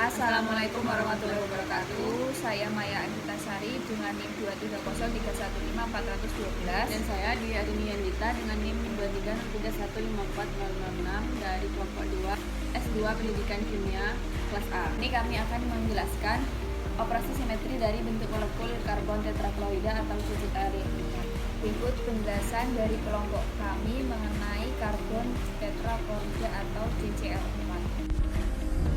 Assalamualaikum warahmatullahi wabarakatuh. Saya Maya Angitasari dengan NIM 230315412 Dan saya Dwi Arini Yandita dengan NIM 230315406 dari kelompok 2 S2 Pendidikan Kimia kelas A. Ini kami akan menjelaskan operasi simetri dari bentuk molekul karbon tetraklorida atau CCl. Berikut penjelasan dari kelompok kami mengenai karbon tetraklorida atau CCl4.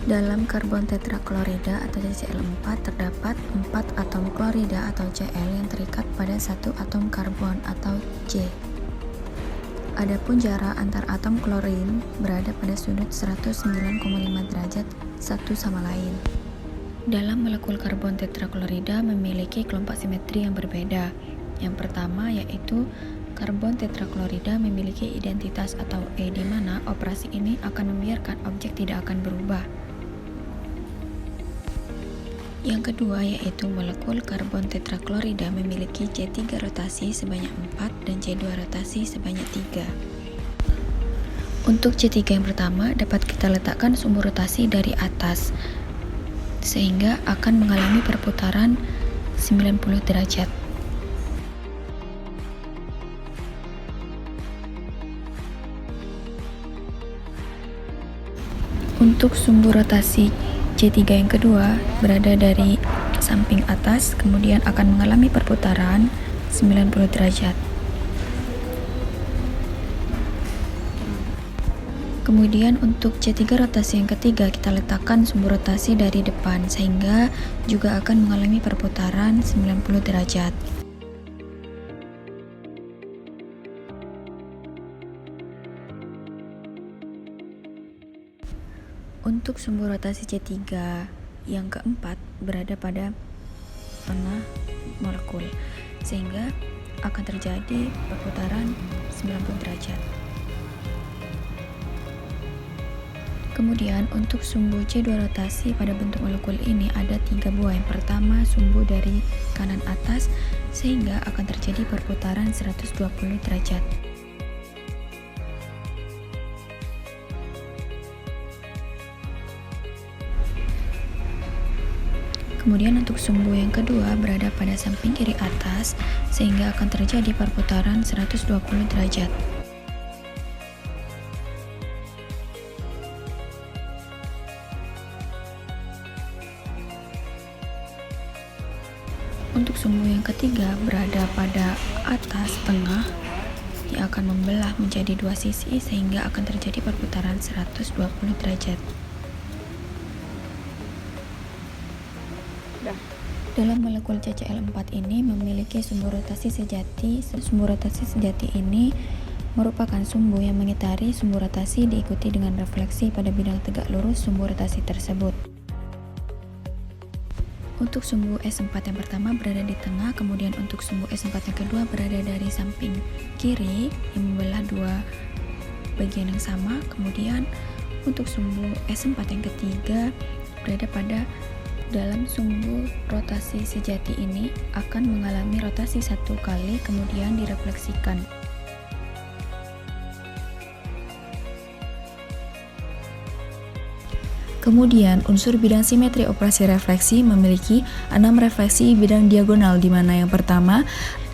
Dalam karbon tetraklorida atau CCl4 terdapat 4 atom klorida atau Cl yang terikat pada satu atom karbon atau C. Adapun jarak antar atom klorin berada pada sudut 109,5 derajat satu sama lain. Dalam molekul karbon tetraklorida memiliki kelompok simetri yang berbeda. Yang pertama yaitu karbon tetraklorida memiliki identitas atau E, di mana operasi ini akan membiarkan objek tidak akan berubah. Yang kedua yaitu molekul karbon tetraklorida memiliki C3 rotasi sebanyak 4 dan C2 rotasi sebanyak 3. Untuk C3 yang pertama dapat kita letakkan sumbu rotasi dari atas sehingga akan mengalami perputaran 90 derajat. Untuk sumbu rotasi C3 yang kedua berada dari samping atas, kemudian akan mengalami perputaran 90 derajat. Kemudian untuk C3 rotasi yang ketiga kita letakkan sumbu rotasi dari depan sehingga juga akan mengalami perputaran 90 derajat. Untuk sumbu rotasi C3 yang keempat berada pada tengah molekul sehingga akan terjadi perputaran 90 derajat. Kemudian untuk sumbu C2 rotasi pada bentuk molekul ini ada 3 buah. Yang pertama sumbu dari kanan atas sehingga akan terjadi perputaran 120 derajat. Kemudian untuk sumbu yang kedua berada pada samping kiri atas sehingga akan terjadi perputaran 120 derajat. Untuk sumbu yang ketiga berada pada atas tengah yang akan membelah menjadi dua sisi sehingga akan terjadi perputaran 120 derajat. Dalam molekul CCl4 ini memiliki sumbu rotasi sejati. Sumbu rotasi sejati ini merupakan sumbu yang mengitari sumbu rotasi diikuti dengan refleksi pada bidang tegak lurus sumbu rotasi tersebut. Untuk sumbu S4 yang pertama berada di tengah, kemudian untuk sumbu S4 yang kedua berada dari samping kiri yang membelah dua bagian yang sama. Kemudian untuk sumbu S4 yang ketiga berada pada dalam sumbu rotasi sejati ini akan mengalami rotasi satu kali kemudian direfleksikan. Kemudian unsur bidang simetri operasi refleksi memiliki 6 refleksi bidang diagonal, di mana yang pertama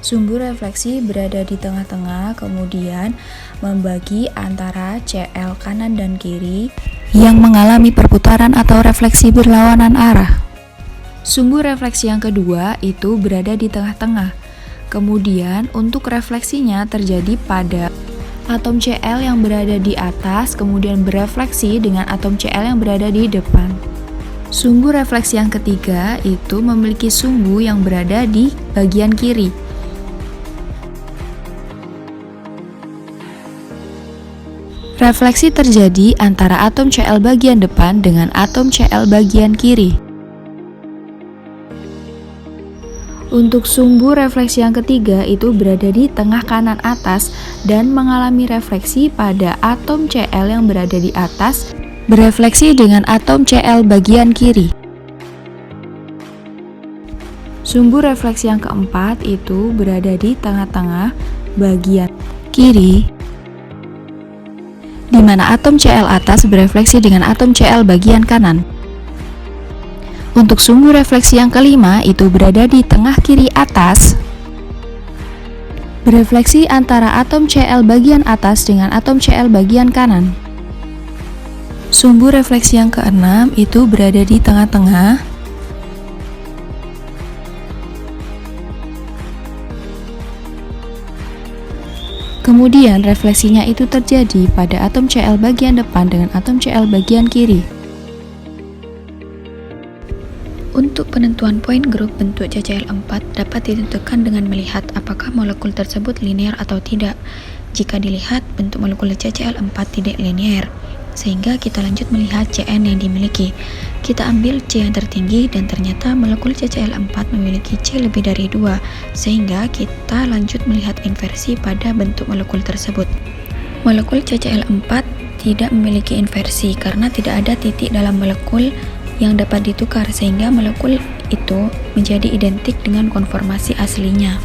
sumbu refleksi berada di tengah-tengah kemudian membagi antara Cl kanan dan kiri yang mengalami perputaran atau refleksi berlawanan arah. Sumbu refleksi yang kedua itu berada di tengah-tengah. Kemudian untuk refleksinya terjadi pada atom Cl yang berada di atas kemudian berefleksi dengan atom Cl yang berada di depan. Sumbu refleksi yang ketiga itu memiliki sumbu yang berada di bagian kiri. Refleksi terjadi antara atom Cl bagian depan dengan atom Cl bagian kiri. Untuk sumbu refleksi yang ketiga itu berada di tengah kanan atas dan mengalami refleksi pada atom Cl yang berada di atas berefleksi dengan atom Cl bagian kiri. Sumbu refleksi yang keempat itu berada di tengah-tengah bagian kiri, di mana atom Cl atas berefleksi dengan atom Cl bagian kanan. Untuk sumbu refleksi yang kelima itu berada di tengah kiri atas, berefleksi antara atom Cl bagian atas dengan atom Cl bagian kanan. Sumbu refleksi yang keenam itu berada di tengah-tengah, kemudian refleksinya itu terjadi pada atom Cl bagian depan dengan atom Cl bagian kiri. Untuk penentuan poin grup bentuk CCl4 dapat ditentukan dengan melihat apakah molekul tersebut linear atau tidak. Jika dilihat, bentuk molekul CCl4 tidak linear, sehingga kita lanjut melihat Cn yang dimiliki. Kita ambil C yang tertinggi dan ternyata molekul CCl4 memiliki C lebih dari 2, sehingga kita lanjut melihat inversi pada bentuk molekul tersebut. Molekul CCl4 tidak memiliki inversi karena tidak ada titik dalam molekul yang dapat ditukar, sehingga molekul itu menjadi identik dengan konformasi aslinya.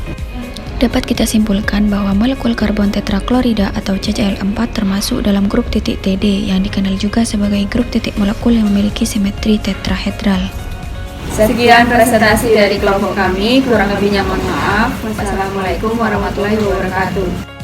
Dapat kita simpulkan bahwa molekul karbon tetraklorida atau CCl4 termasuk dalam grup titik TD yang dikenal juga sebagai grup titik molekul yang memiliki simetri tetrahedral. Sekian presentasi dari kelompok kami, kurang lebihnya mohon maaf. Wassalamualaikum warahmatullahi wabarakatuh.